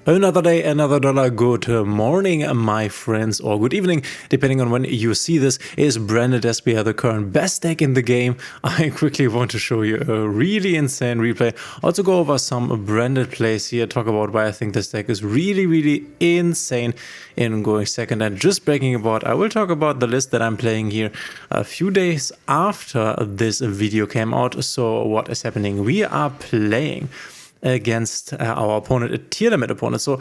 Another day, another dollar. Good morning, my friends, or good evening, depending on when you see this. Is branded Despia the current best deck in the game? I quickly want to show you a really insane replay. Also go over some branded plays here, talk about why I think this deck is really insane in going second. And just breaking about, I will talk about the list that I'm playing here a few days after this video came out. So what is happening? We are playing against our opponent, a tier limit opponent. So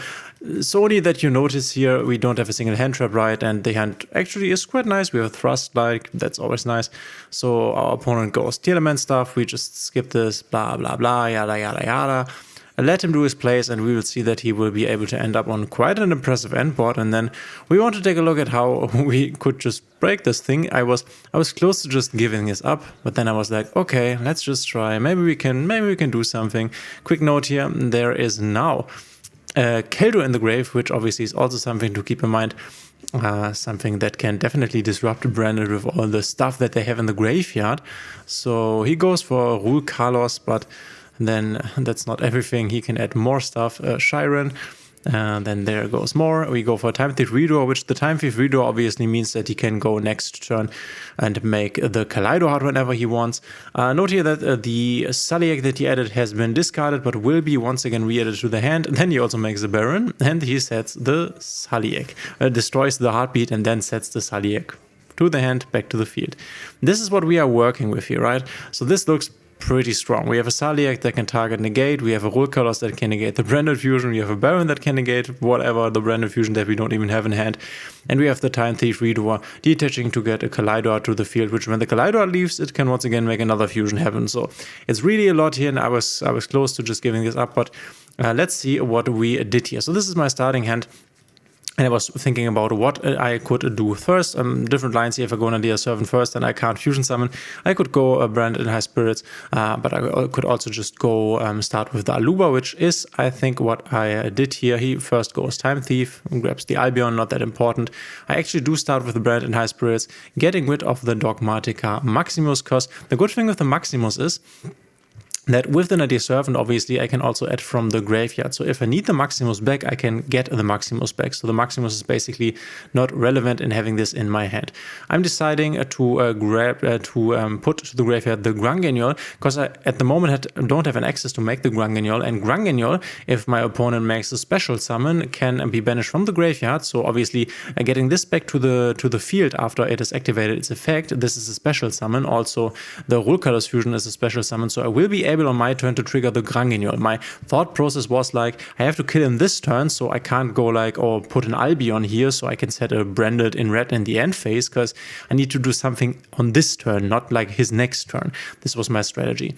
only that you notice here, we don't have a single hand trap, right? And the hand actually is quite nice. We have a thrust, like, that's always nice. So our opponent goes tier limit stuff. We just skip this, blah, blah, blah, yada, yada, yada. Let him do his plays, and we will see that he will be able to end up on quite an impressive end board. And then we want to take a look at how we could just break this thing. I was close to just giving this up, but then I was like, okay, let's just try. Maybe we can do something. Quick note here: there is now Keldo in the grave, which obviously is also something to keep in mind. Something that can definitely disrupt Branded with all the stuff that they have in the graveyard. So he goes for Rule Carlos, but then that's not everything. He can add more stuff. Shiren. Then there goes more. We go for Time Thief Redraw, which the Time Thief Redraw obviously means that he can go next turn and make the Kaleido hard whenever he wants. Note here that the Sulliek that he added has been discarded, but will be once again re-added to the hand. Then he also makes the Baron, and he sets the Sulliek. Destroys the Heartbeat, and then sets the Sulliek to the hand, back to the field. This is what we are working with here, right? So this looks pretty strong. We have a Sulliek that can target negate, we have a Rule Colors that can negate the Branded Fusion, we have a Baron that can negate whatever the Branded Fusion that we don't even have in hand, and we have the Time Thief Redraw detaching to get a Kaleido to the field, which when the Kaleido leaves, it can once again make another fusion happen. So it's really a lot here, and I was close to just giving this up, but let's see what we did here. So this is my starting hand. And I was thinking about what I could do first. Different lines here. If I go on a Servant first and I can't fusion summon, I could go Brand in High Spirits, but I could also just go start with the Aluba, which is, I think, what I did here. He first goes Time Thief, grabs the Albion, not that important. I actually do start with the Brand in High Spirits, getting rid of the Dogmatica Maximus, because the good thing with the Maximus is that with the Nadir Servant, obviously, I can also add from the graveyard. So if I need the Maximus back, I can get the Maximus back. So the Maximus is basically not relevant in having this in my hand. I'm deciding to put to the graveyard the Grunganiol, because I, at the moment, don't have an access to make the Grunganiol. And Grunganiol, if my opponent makes a special summon, can be banished from the graveyard. So obviously, getting this back to the field after it has activated its effect, this is a special summon. Also, the Rule Colors Fusion is a special summon. So I will be able on my turn to trigger the Grunganiol. My thought process was like, I have to kill him this turn, so I can't go like, or put an Albion here, so I can set a Branded in red in the end phase, because I need to do something on this turn, not like his next turn. This was my strategy.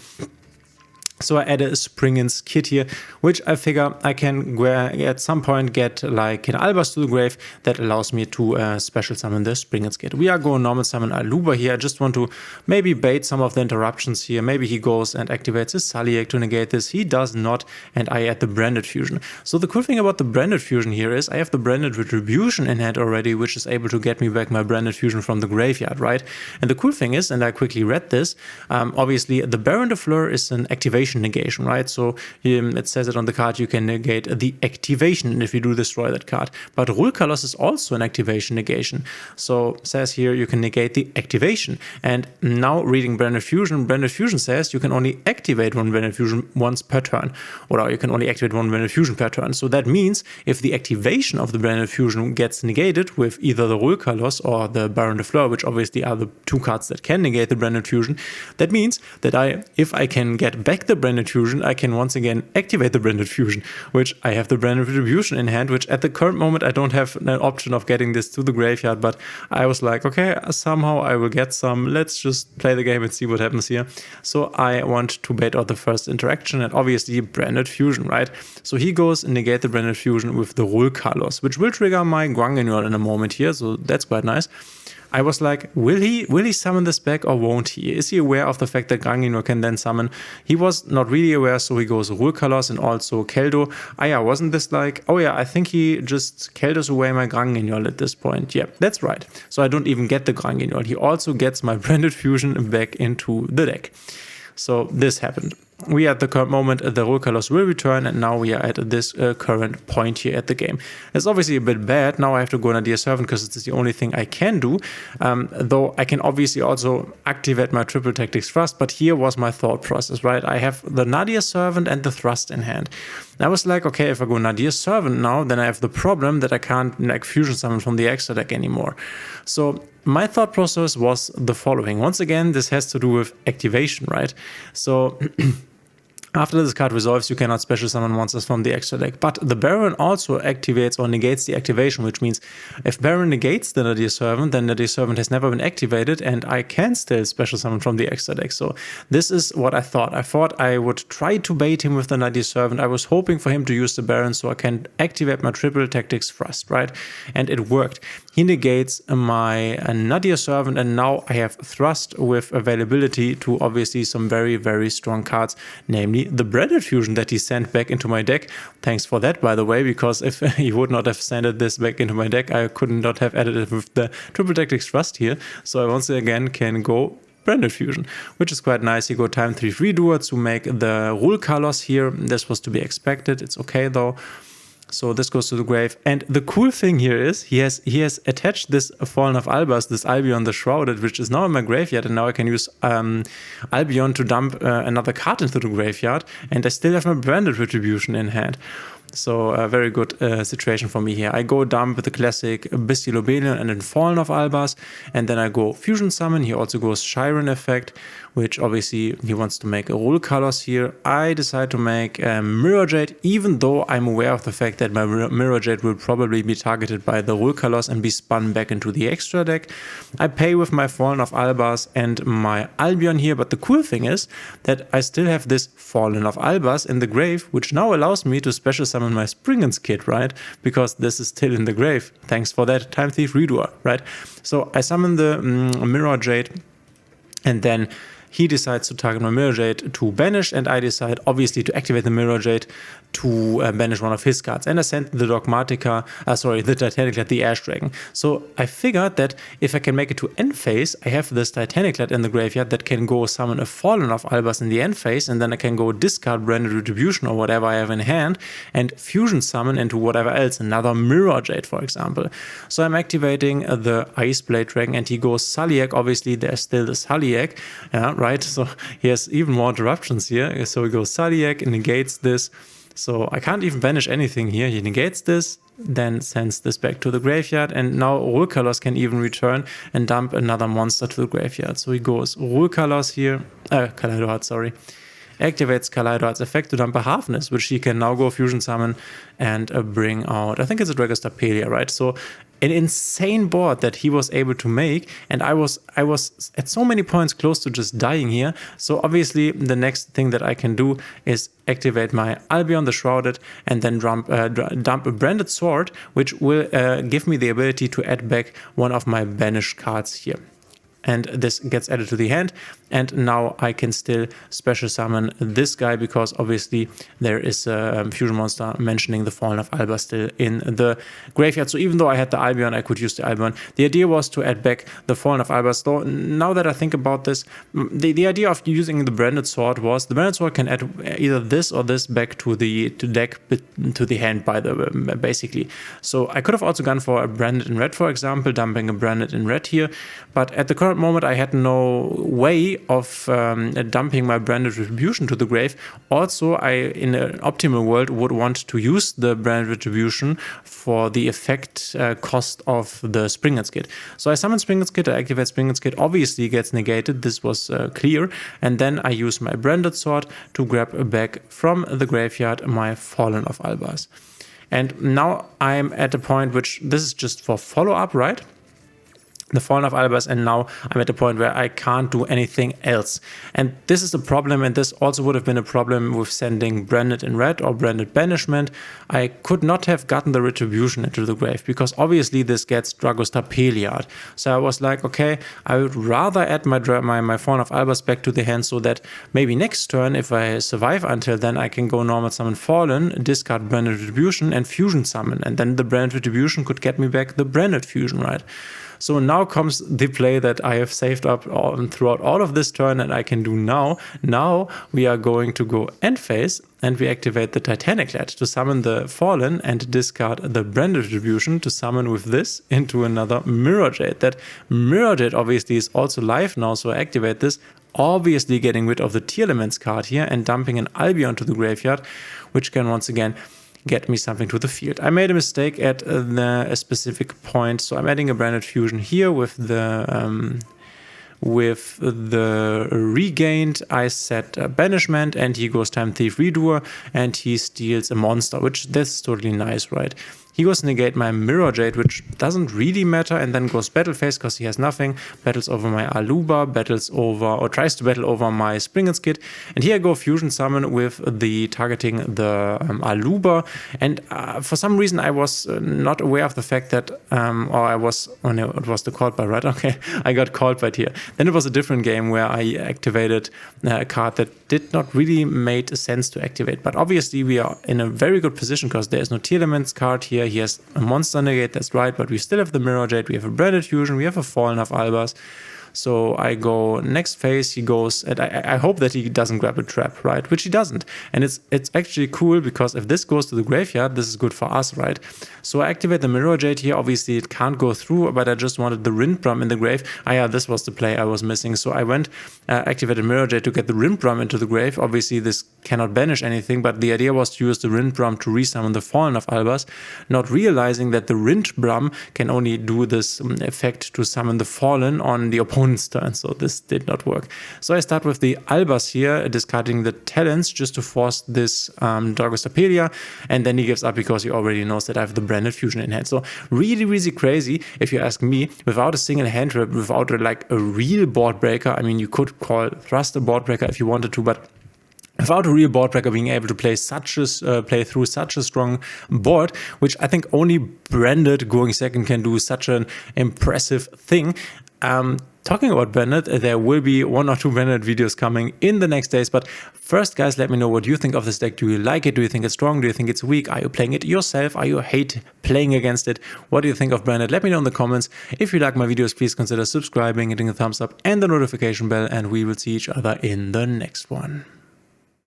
So I added a Springin's kit here, which I figure I can at some point get like an Albas to the grave that allows me to special summon the Springin's kit. We are going normal summon Aluba here. I just want to maybe bait some of the interruptions here. Maybe he goes and activates his Sulliek to negate this. He does not, and I add the Branded Fusion. So the cool thing about the Branded Fusion here is I have the Branded Retribution in hand already, which is able to get me back my Branded Fusion from the graveyard, right? And the cool thing is, and I quickly read this, obviously the Baron de Fleur is an activation negation, right? So it says it on the card, you can negate the activation if you do destroy that card. But Rule Colors is also an activation negation. So it says here you can negate the activation. And now reading Branded Fusion says you can only activate one Branded Fusion once per turn. Or you can only activate one Branded Fusion per turn. So that means if the activation of the Branded Fusion gets negated with either the Rule Colors or the Baron de Fleur, which obviously are the two cards that can negate the Branded Fusion, that means that if I can get back the Branded Fusion, I can once again activate the Branded Fusion, which I have the Branded Retribution in hand, which at the current moment I don't have an option of getting this to the graveyard, but I was like, okay, somehow I will get some. Let's just play the game and see what happens here. So I want to bait out the first interaction, and obviously Branded Fusion, right? So he goes and negate the Branded Fusion with the Rule Carlos, which will trigger my Grunganiol in a moment here, so that's quite nice. I was like, will he summon this back or won't he? Is he aware of the fact that Grunganiol can then summon? He was not really aware, so he goes Rule Colors and also Keldo. Yeah, wasn't this like, oh yeah, I think he just Keldos away my Grunganiol at this point. Yeah, that's right. So I don't even get the Grunganiol. He also gets my Branded Fusion back into the deck. So this happened. we at the current moment, the role colors will return, and now we are at this current point here at the game. It's obviously a bit bad. Now I have to go Nadir Servant because it's the only thing I can do, though I can obviously also activate my triple tactics thrust, but here was my thought process, right? I have the Nadir Servant and the thrust in hand. I was like, okay, if I go Nadir Servant now, then I have the problem that I can't like fusion summon from the extra deck anymore. So my thought process was the following. Once again, this has to do with activation, right? So after this card resolves, you cannot special summon monsters from the extra deck. But the Baron also activates or negates the activation, which means if Baron negates the Nadir Servant, then Nadir Servant has never been activated, and I can still special summon from the extra deck. So this is what I thought. I thought I would try to bait him with the Nadir Servant. I was hoping for him to use the Baron so I can activate my triple tactics thrust, right? And it worked. He negates my Nadir Servant, and now I have thrust with availability to obviously some very, very strong cards, namely the Branded Fusion that he sent back into my deck. Thanks for that, by the way, because if he would not have sent this back into my deck, I could not have added it with the triple tactics thrust here. So I once again can go Branded Fusion, which is quite nice. You go time 3 Redoer to make the rule colors here. This was to be expected. It's okay though. So this goes to the grave. And the cool thing here is he has attached this Fallen of Albas, this Albion the Shrouded, which is now in my graveyard, and now I can use Albion to dump another card into the graveyard, and I still have my Branded Retribution in hand. So a very good situation for me here. I go dump the classic Bestial Lobelion and then Fallen of Albas, and then I go Fusion Summon. He also goes Chiron effect, which obviously he wants to make a rule colors here. I decide to make Mirror Jade, even though I'm aware of the fact that my Mirror Jade will probably be targeted by the rule colors and be spun back into the extra deck. I pay with my Fallen of Albas and my Albion here, but the cool thing is that I still have this Fallen of Albas in the grave, which now allows me to special summon my Springens kit, right? Because this is still in the grave. Thanks for that, Time Thief Redoer, right? So I summon the Mirror Jade, and then he decides to target my Mirror Jade to banish, and I decide obviously to activate the Mirror Jade to banish one of his cards. And I sent the the Titanic Lad, the Ash Dragon. So I figured that if I can make it to end phase, I have this Titanic Lad in the graveyard that can go summon a Fallen of Albas in the end phase, and then I can go discard Branded Retribution or whatever I have in hand and fusion summon into whatever else, another Mirror Jade, for example. So I'm activating the Ice Blade Dragon, and he goes Sulliek. Obviously, there's still the Sulliek, right? So he has even more interruptions here. So he goes Sulliek and negates this. So I can't even banish anything here. He negates this, then sends this back to the graveyard, and now Rule Colors can even return and dump another monster to the graveyard. So he goes Rule Colors here, Kaleido Heart, sorry. Activates Kaleido Heart's effect to dump a Halfness, which he can now go Fusion Summon and bring out, I think it's a Dragon's Tapelia, right? So an insane board that he was able to make, and I was at so many points close to just dying here. So obviously the next thing that I can do is activate my Albion the Shrouded, and then dump a Branded Sword, which will give me the ability to add back one of my banished cards here. And this gets added to the hand, and now I can still special summon this guy, because obviously there is a fusion monster mentioning the Fallen of Alba still in the graveyard. So even though I had the Albion, I could use the Albion. The idea was to add back the Fallen of Alba. So now that I think about this, the idea of using the Branded Sword was the Branded Sword can add either this or this back to the hand, basically. So I could have also gone for a Branded in red, for example, dumping a Branded in red here, but at the current moment I had no way of dumping my Branded Retribution to the grave. Also, I, in an optimal world, would want to use the Branded Retribution for the effect cost of the Springens kit. So I summon Springens kit, I activate Springens kit, obviously gets negated, this was clear, and then I use my Branded Sword to grab back from the graveyard my Fallen of Albas. And now I'm at a point which, this is just for follow-up, right? The Fallen of Albas, and now I'm at a point where I can't do anything else. And this is a problem, and this also would have been a problem with sending Branded in red or Branded Banishment. I could not have gotten the Retribution into the grave, because obviously this gets Dragon's Tapelia. So I was like, okay, I would rather add my Fallen of Albas back to the hand, so that maybe next turn, if I survive until then, I can go normal summon Fallen, discard Branded Retribution, and fusion summon. And then the Branded Retribution could get me back the Branded Fusion, right? So now comes the play that I have saved up throughout all of this turn and I can do now. Now we are going to go end phase and we activate the Titanic Lad to summon the Fallen and discard the Brand Retribution to summon with this into another Mirror Jade. That Mirror Jade obviously is also live now, so I activate this, obviously getting rid of the Tier Elements card here and dumping an Albion to the graveyard, which can once again get me something to the field. I made a mistake at a specific point, so I'm adding a Branded Fusion here with the regained. I set banishment and he goes Time Thief Redoer and he steals a monster, which that's totally nice, right? He goes negate my Mirror Jade, which doesn't really matter, and then goes battle phase because he has nothing, battles over my Aluba, tries to battle over my Spring and Skid, and here I go Fusion Summon with the targeting the Aluba, and for some reason I was not aware of the fact that, it was the called by, right? Okay, I got called by here. Then it was a different game where I activated a card that did not really make sense to activate, but obviously we are in a very good position because there is no Tier Elements card here. He has a monster negate, that's right, but we still have the Mirror Jade, we have a Branded Fusion, we have a Fallen of Albas. So I go next phase, he goes, and I hope that he doesn't grab a trap, right? Which he doesn't. And it's actually cool because if this goes to the graveyard, this is good for us, right? So I activate the Mirror Jade here. Obviously it can't go through, but I just wanted the Rindbrum in the grave. Yeah, this was the play I was missing. So I went, activated Mirror Jade to get the Rindbrum into the grave. Obviously this cannot banish anything, but the idea was to use the Rindbrum to resummon the Fallen of Albas, not realizing that the Rindbrum can only do this effect to summon the Fallen on the opponent's turn, so this did not work. So I start with the Albas here, discarding the talents just to force this Dragostapelia, and then he gives up because he already knows that I have the Branded Fusion in hand. So really, really crazy, if you ask me, without a single hand trap, without a real board breaker. I mean, you could call Thrust a board breaker if you wanted to, but without a real board breaker being able to play through such a strong board, which I think only Branded going second can do such an impressive thing. Talking about Branded, there will be 1 or 2 Branded videos coming in the next days, but first, guys, let me know what you think of this deck. Do you like it? Do you think it's strong? Do you think it's weak? Are you playing it yourself? Are you hate playing against it? What do you think of Branded? Let me know in the comments. If you like my videos, please consider subscribing, hitting a thumbs up and the notification bell, and we will see each other in the next one.